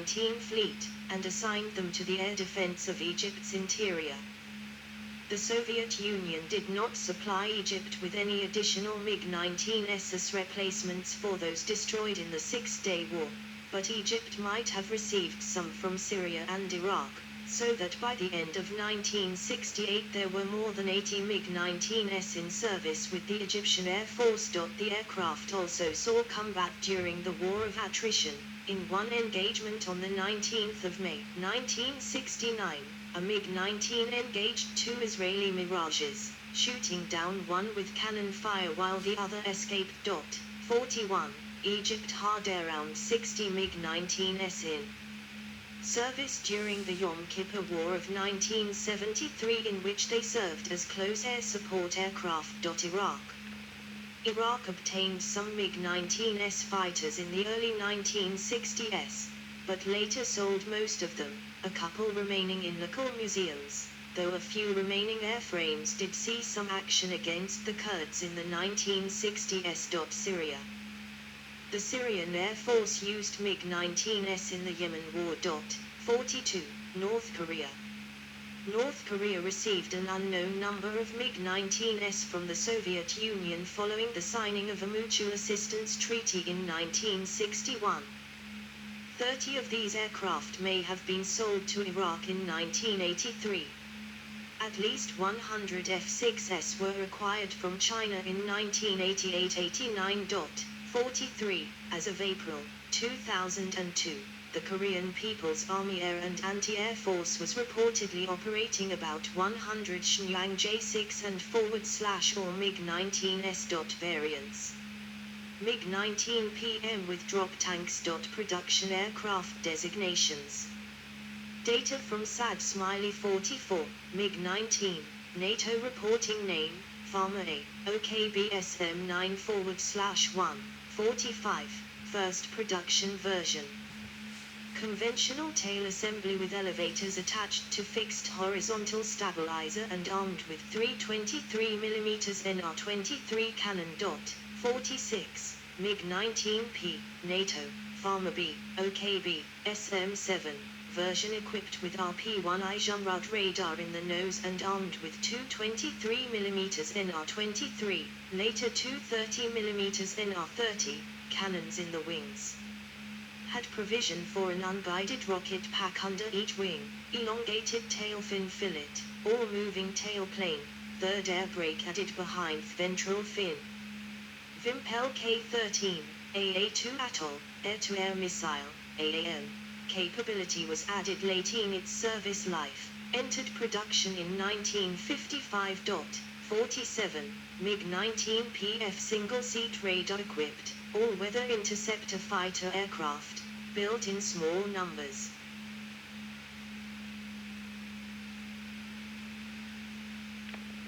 MiG-19 fleet, and assigned them to the air defense of Egypt's interior. The Soviet Union did not supply Egypt with any additional MiG-19 SS replacements for those destroyed in the Six-Day War, but Egypt might have received some from Syria and Iraq, so that by the end of 1968 there were more than 80 MiG-19s in service with the Egyptian Air Force. The aircraft also saw combat during the War of Attrition. In one engagement on the 19th of May 1969, a MiG-19 engaged two Israeli Mirages, shooting down one with cannon fire while the other escaped. 41. Egypt had around 60 MiG-19s in service during the Yom Kippur War of 1973, in which they served as close air support aircraft. Iraq obtained some MiG-19s fighters in the early 1960s, but later sold most of them, a couple remaining in local museums, though a few remaining airframes did see some action against the Kurds in the 1960s. Syria. The Syrian Air Force used MiG-19s in the Yemen War. 42. North Korea. North Korea received an unknown number of MiG-19s from the Soviet Union following the signing of a Mutual Assistance Treaty in 1961. 30 of these aircraft may have been sold to Iraq in 1983. At least 100 F-6s were acquired from China in 1988-89. 43. As of April 2002, the Korean People's Army Air and Anti-Air Force was reportedly operating about 100 Shenyang J-6 and /or MiG-19s. Variants. MiG-19 PM with drop tanks. Production aircraft designations. Data from SAD Smiley 44, MiG-19, NATO reporting name, Farmer A, OKBSM9/1, 45, first production version. Conventional tail assembly with elevators attached to fixed horizontal stabilizer and armed with 323mm NR-23 cannon. 46, MiG-19P, NATO, Farmer B, OKB, SM7, version equipped with RP-1I Jumrud radar in the nose and armed with two 23mm NR-23, later two 30mm NR-30, cannons in the wings. Had provision for an unguided rocket pack under each wing, elongated tail fin fillet, all-moving tail plane, third air brake added behind ventral fin. Vimpel K-13, AA-2 Atoll, air-to-air missile, AAM. Capability was added late in its service life, entered production in 1955. 47, MiG-19 PF single-seat radar-equipped, all-weather interceptor fighter aircraft, built in small numbers.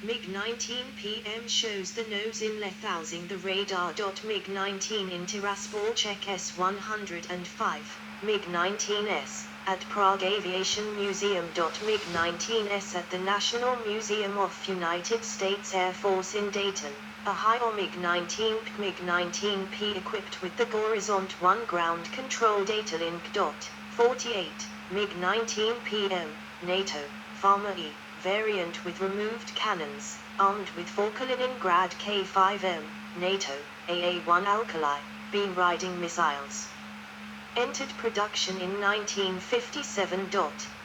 MiG-19 PM shows the nose inlet housing the radar. MiG-19 in Tiraspol Czech S-105, MiG-19s, at Prague Aviation Museum. MiG-19s at the National Museum of United States Air Force in Dayton, Ohio. MiG-19P equipped with the Horizont 1 ground control data link. 48, MiG-19 PM, NATO, Farmer E, variant with removed cannons, armed with four Kaliningrad K5M, NATO, AA-1 Alkali, beam riding missiles. Entered production in 1957.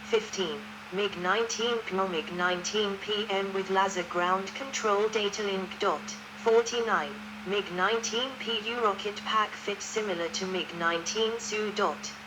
15, MiG-19 PMO MiG-19 PM with laser ground control data link. 49, MiG-19 PU rocket pack fit similar to MiG-19 Su.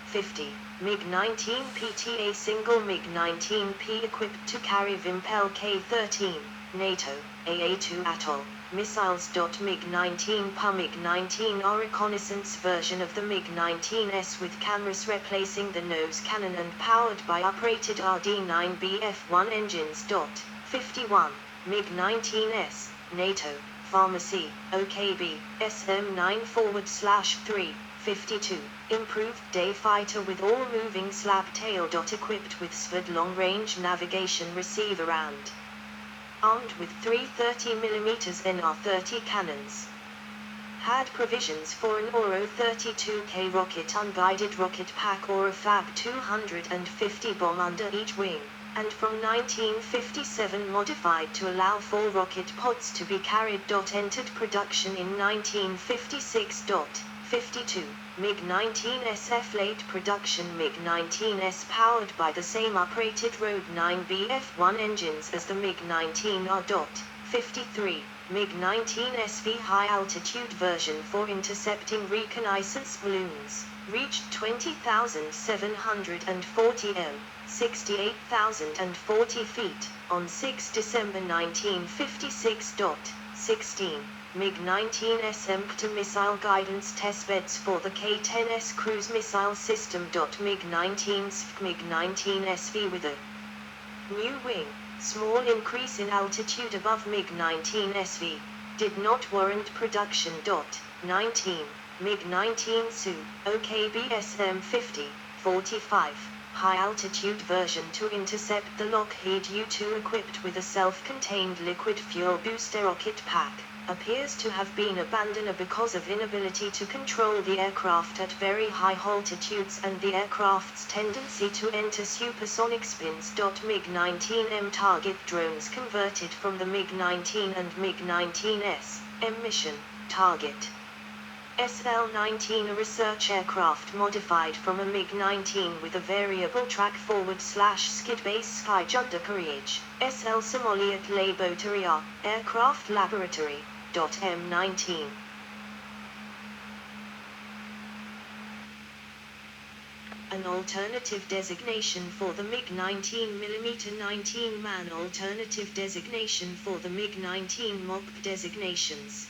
50, MiG-19 PTA single MiG-19 P equipped to carry Vimpel K-13, NATO, AA-2 Atoll, missiles. MiG-19 PA MiG-19 are reconnaissance version of the MiG-19s with cameras replacing the nose cannon and powered by uprated RD-9BF1 engines. 51, MiG-19s, NATO, Pharmacy, OKB, SM9/3, 52, improved day fighter with all-moving slab tail. Equipped with SVD long-range navigation receiver and armed with three 30mm NR-30 cannons. had provisions for an Oro-32K rocket unguided rocket pack or a Fab-250 bomb under each wing, and from 1957 modified to allow 4 rocket pods to be carried. Entered production in 1956. 52. MiG-19S late production. MiG-19S powered by the same uprated Road 9 BF-1 engines as the MiG-19 R. 53. MiG-19SV high-altitude version for intercepting reconnaissance balloons, reached 20,740 m, 68,040 feet, on 6 December 1956. 16. MiG-19S empty missile guidance testbeds for the K-10S cruise missile system. MiG-19SV with a new wing, small increase in altitude above MiG-19SV, did not warrant production. 19. MiG-19 Su, OKBSM-50, 45, high-altitude version to intercept the Lockheed U-2 equipped with a self-contained liquid fuel booster rocket pack, appears to have been abandoned because of inability to control the aircraft at very high altitudes and the aircraft's tendency to enter supersonic spins. MiG-19M target drones converted from the MiG-19 and MiG-19S, M mission, target. SL-19 a research aircraft modified from a MiG-19 with a variable track /skid base Skyjudder Courage, SL Somaliat Laboratory Aircraft Laboratory. M19. An alternative designation for the MiG-19 mm 19-man alternative designation for the MiG-19 MOP designations.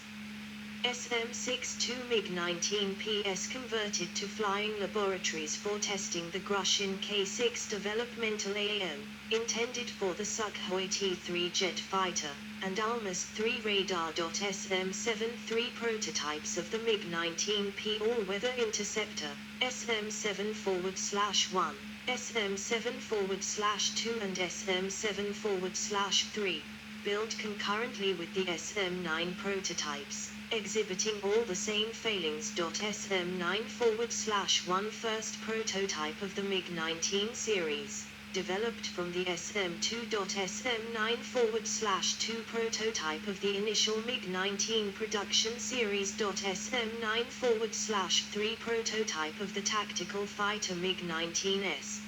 SM-62 MiG-19 PS converted to flying laboratories for testing the Grushin K-6 developmental AAM, intended for the Sukhoi T-3 jet fighter, and Almas 3 radar. SM-73 prototypes of the MiG-19P all-weather interceptor, SM-7/1, SM-7/2 and SM-7/3, built concurrently with the SM-9 prototypes, exhibiting all the same failings. SM-9/1 first prototype of the MiG-19 series, developed from the SM-2. SM-9/2 prototype of the initial MiG-19 production series. SM-9/3 prototype of the tactical fighter MiG-19S.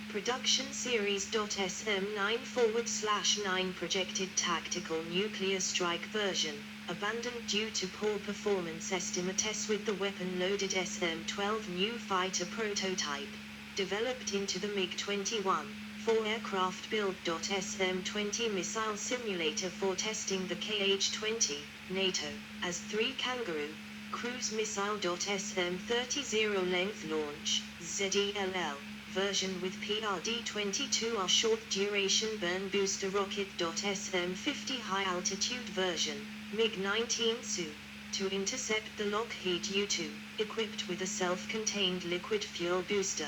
Production series. SM-9/9 projected tactical nuclear strike version, abandoned due to poor performance estimates with the weapon-loaded SM-12 new fighter prototype, developed into the MiG-21, 4-aircraft build. SM-20 missile simulator for testing the Kh-20, NATO, as 3 Kangaroo, cruise missile. SM-30 length launch, ZELL, version with PRD-22R short-duration burn booster rocket. SM-50 high-altitude version, MiG-19 Su, to intercept the Lockheed U-2, equipped with a self-contained liquid fuel booster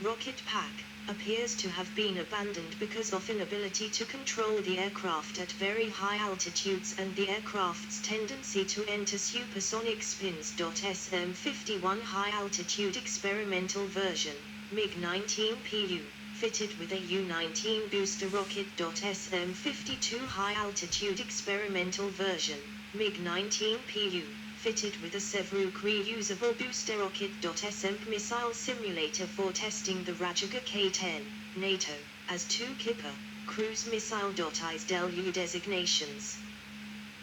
rocket pack, appears to have been abandoned because of inability to control the aircraft at very high altitudes and the aircraft's tendency to enter supersonic spins. SM-51 high-altitude experimental version, MiG-19 PU, fitted with a U-19 booster rocket. SM-52 high-altitude experimental version, MiG-19 PU, fitted with a Sevruk reusable booster rocket. SM missile simulator for testing the Rajaga K-10, NATO, as 2 Kipper, cruise missile. ISDELU designations.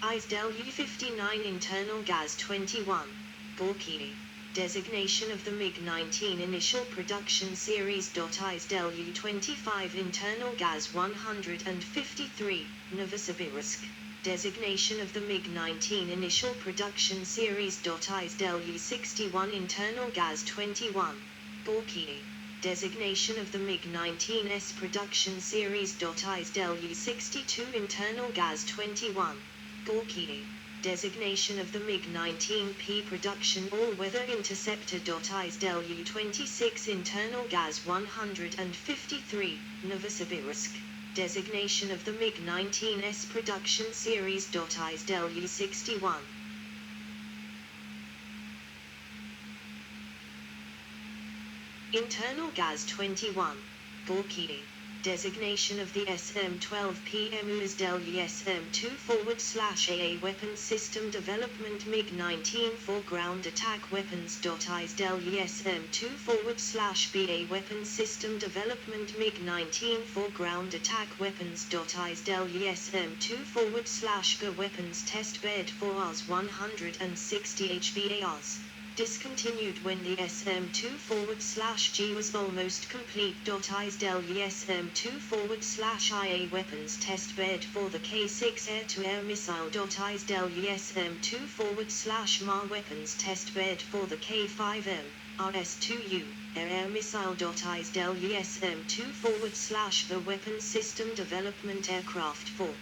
ISDELU 59 internal gas 21, Gorky. Designation of the MiG-19 initial production series. ISDELU 25 internal gas 153, Novosibirsk. Designation of the MiG-19 initial production series. ISDELU 61 internal gas 21, Gorky. Designation of the MiG-19S production series. ISDELU 62 internal gas 21, Gorky. Designation of the MiG-19P production all-weather interceptor. ISDELU 26 internal gas 153, Novosibirsk. Designation of the MiG-19S production series. ISDELU 61. Internal Gas 21. Gorky. Designation of the SM-12P MUSW SM-2/AA Weapons System Development MiG-19 for Ground Attack Weapons. ISW SM-2/BA Weapons System Development MiG-19 for Ground Attack Weapons. ISW SM-2/GA Weapons Test Bed for Rs-160 HBARs. Discontinued when the SM-2/G was almost complete. ISW SM-2/IA Weapons Test Bed for the K-6 Air-to-Air Missile. ISW SM-2/MA Weapons Test Bed for the K-5M RS-2U Air Missile. ISW SM-2/the Weapons System Development Aircraft for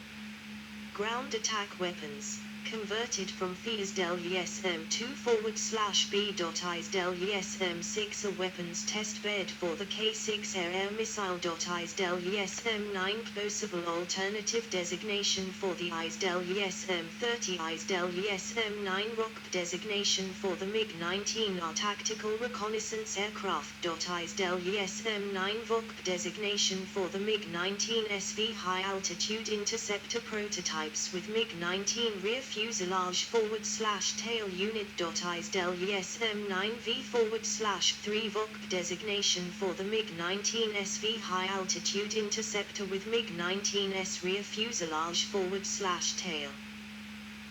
Ground Attack Weapons. Converted from ISW SM-2/B. ISW SM-6 A Weapons Test Bed for the K-6 Air Missile. ISW SM-9 Possible Alternative Designation for the ISW SM-30 ISW SM-9 ROC Designation for the MiG-19 Tactical Reconnaissance Aircraft. ISW SM-9 VOC Designation for the MiG-19 SV High Altitude Interceptor Prototypes with MiG-19 Rear Fuselage /tail unit. ISW SM-9V/3 VOC Designation for the MiG-19 SV High Altitude Interceptor with MiG-19S Rear Fuselage /tail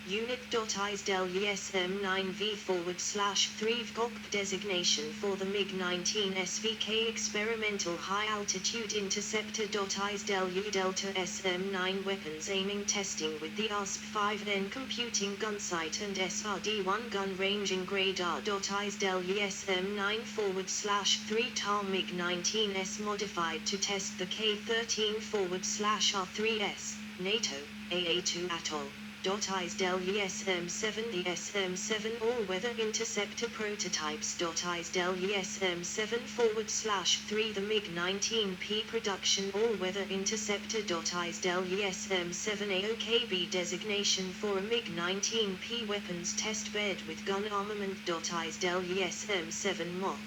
unit. ISW SM-9V/3 VOC Designation for the MiG-19 SVK Experimental High Altitude Interceptor. ISW Delta SM-9 Weapons Aiming Testing with the ASP-5N Computing Gunsight and SRD-1 Gun Ranging Radar. ISW SM-9/3 TAR MiG-19S Modified to test the K-13/R3S, NATO, AA2 Atoll. ISW SM-7 The SM-7 All-Weather Interceptor Prototypes. ISW SM-7/3 The MiG-19P Production All-Weather Interceptor. ISW SM-7 AOKB Designation for a MiG-19P Weapons Test Bed with Gun Armament. ISW SM-7 MOC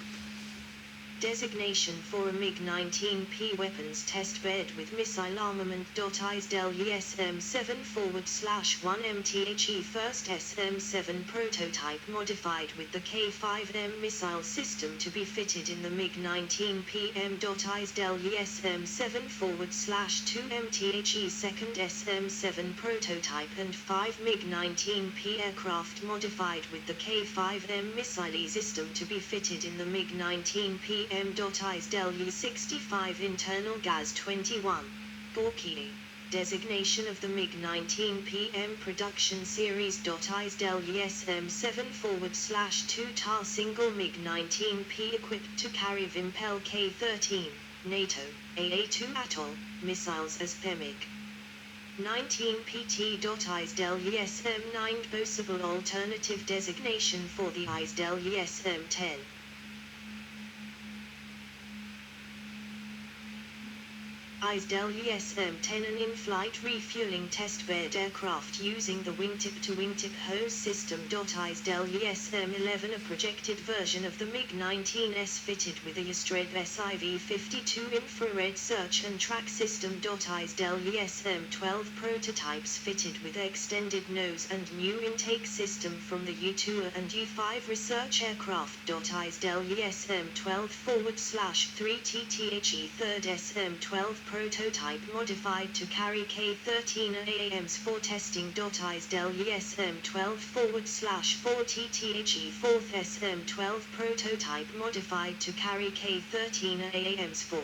Designation for a MiG-19P Weapons Test Bed with Missile Armament. ISW SM-7/1 MTHE First SM-7 Prototype Modified with the K-5M Missile System to be fitted in the MiG-19PM. ISW SM-7/2 MTHE Second SM-7 Prototype and 5 MiG-19P Aircraft Modified with the K-5M Missile System to be fitted in the MiG-19P ISW 65 Internal Gas 21. Gorky. Designation of the MiG-19 PM Production Series. ISW SM-7/2 TAR Single MiG-19P equipped to carry Vimpel K-13, NATO, AA2 Atoll, missiles as PEMIG. 19 PT. ISW SM-9 Possible Alternative Designation for the ISW SM-10. ISW SM-10 An in-flight refueling test bed aircraft using the wingtip-to-wingtip hose system. ISW SM-11 A projected version of the MiG-19S fitted with a Ystrad SIV-52 infrared search and track system. ISW SM-12 prototypes fitted with extended nose and new intake system from the U-2 and U-5 research aircraft. ISW SM-12/3 TTHE Third SM-12 prototype modified to carry K-13 AAMs for testing. ISW SM-12/4 TTHE Fourth SM-12 prototype modified to carry K-13 AAMs for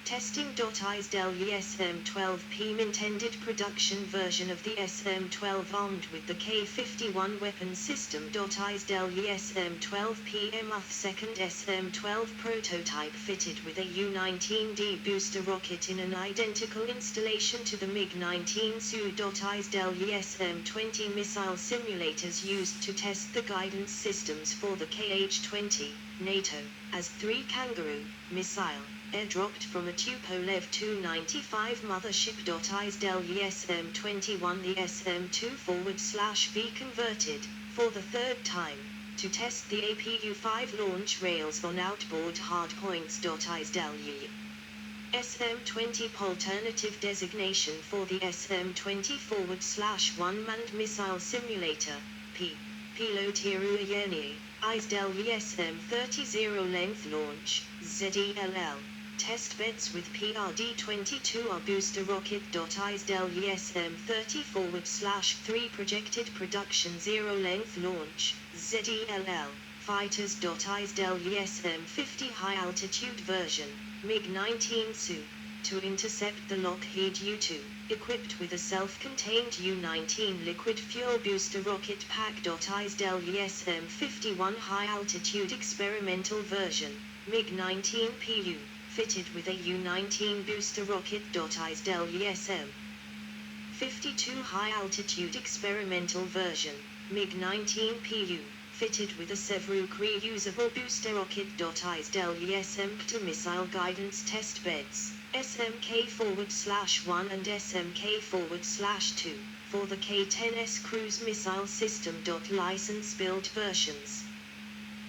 testing. ISW SM-12P intended production version of the SM-12 armed with the K-51 weapon system. ISW SM-12PM second SM-12 prototype fitted with a U-19D booster rocket in an identical installation to the MiG-19 Su. ISW SM-20 missile simulators used to test the guidance systems for the KH-20, NATO, as 3 Kangaroo missile. Airdropped from a Tupolev Tu-95 mothership. ISW SM-21 The SM-2/V converted, for the third time, to test the APU-5 launch rails on outboard hardpoints. ISW SM-20 alternative designation for the SM-20 one-manned missile simulator, P. Pilotiruyeni, ISW SM-30 zero-length launch, ZELL. Test beds with PRD-22 are booster rocket. ISW SM-30 /3 projected production zero-length launch, ZELL. Fighters. ISW SM-50 high-altitude version, MiG-19 Su, to intercept the Lockheed U-2, equipped with a self-contained U-19 liquid fuel booster rocket pack. ISW SM-51 high-altitude experimental version, MiG-19 PU, fitted with a U-19 booster rocket. ISW SM-52 high-altitude experimental version, MiG-19 PU, fitted with a Sevruk reusable booster rocket. ISW SM-2 missile guidance test beds, SMK-1 and SMK-2, for the K-10S cruise missile system. License build versions.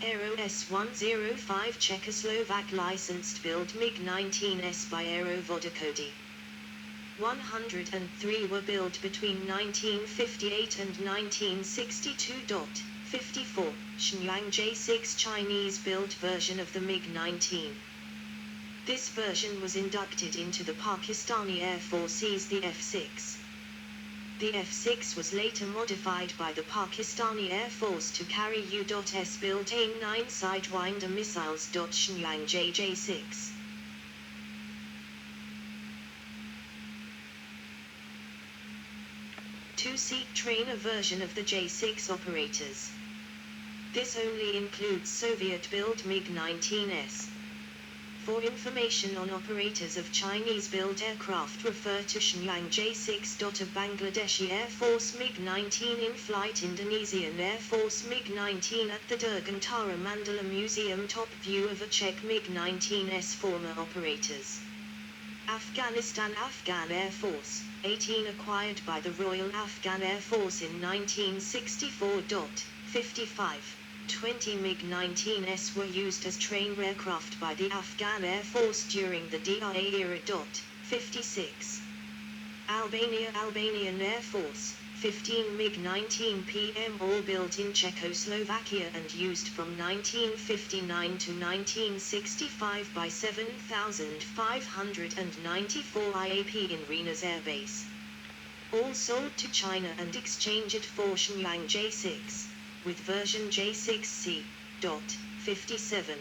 Aero S-105 Czechoslovak licensed build MiG-19S by Aero Vodokody. 103 were built between 1958 and 1962. 54. Shenyang J6 Chinese-built version of the MiG-19. This version was inducted into the Pakistani Air Force's the F-6. The F-6 was later modified by the Pakistani Air Force to carry U.S built AIM-9 Sidewinder missiles. Shenyang JJ6. Two-seat trainer version of the J6 operators. This only includes Soviet-built MiG-19s. For information on operators of Chinese-built aircraft, refer to Shenyang J6. Of Bangladeshi Air Force MiG-19 in flight, Indonesian Air Force MiG-19 at the Dirgantara Mandala Museum. Top view of a Czech MiG-19s former operators. Afghanistan Afghan Air Force, 18 acquired by the Royal Afghan Air Force in 1964. 55. 20 MiG-19s were used as trainer aircraft by the Afghan Air Force during the DRA era. 56. Albanian Air Force, 15 MiG-19 PM, all built in Czechoslovakia and used from 1959 to 1965 by 7,594 IAP in Renas Air Base. All sold to China and exchanged for Shenyang J6. With version J6C. 57.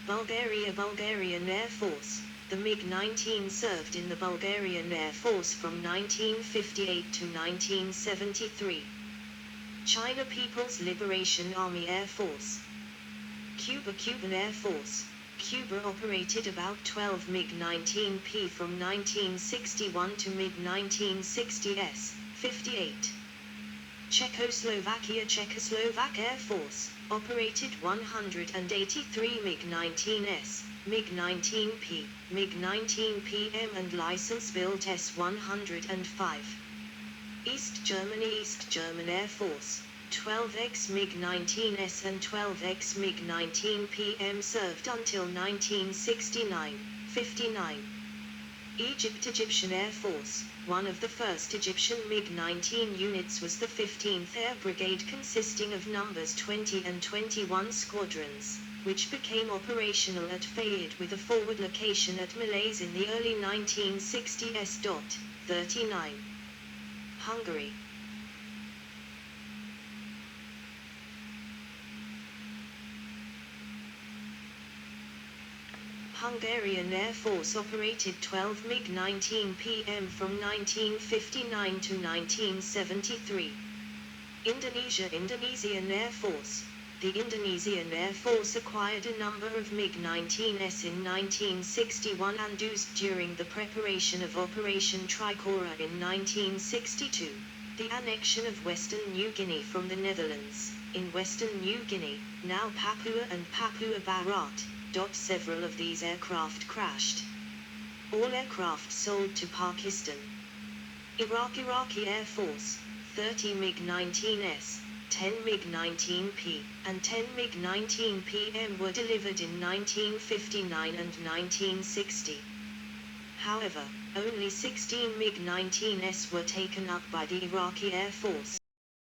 Bulgarian Air Force. The MiG-19 served in the Bulgarian Air Force from 1958 to 1973. China People's Liberation Army Air Force. Cuban Air Force. Cuba operated about 12 MiG-19P from 1961 to mid-1960s. 58. Czechoslovak Air Force, operated 183 MiG-19s, MiG-19P, MiG-19PM and license-built S-105. East German Air Force, 12X MiG-19s and 12X MiG-19PM served until 1969, 59. Egyptian Air Force. One of the first Egyptian MiG-19 units was the 15th Air Brigade, consisting of numbers 20 and 21 squadrons, which became operational at Fayed with a forward location at Malaysia in the early 1960s. 39. Hungary. Hungarian Air Force operated 12 MiG-19 PM from 1959 to 1973. Indonesian Air Force. The Indonesian Air Force acquired a number of MiG-19s in 1961 and used during the preparation of Operation Tricora in 1962. The annexion of Western New Guinea from the Netherlands. In Western New Guinea, now Papua and Papua Barat. Several of these aircraft crashed. All aircraft sold to Pakistan. Iraqi Air Force, 30 MiG-19s, 10 MiG-19P, and 10 MiG-19PM were delivered in 1959 and 1960. However, only 16 MiG-19s were taken up by the Iraqi Air Force.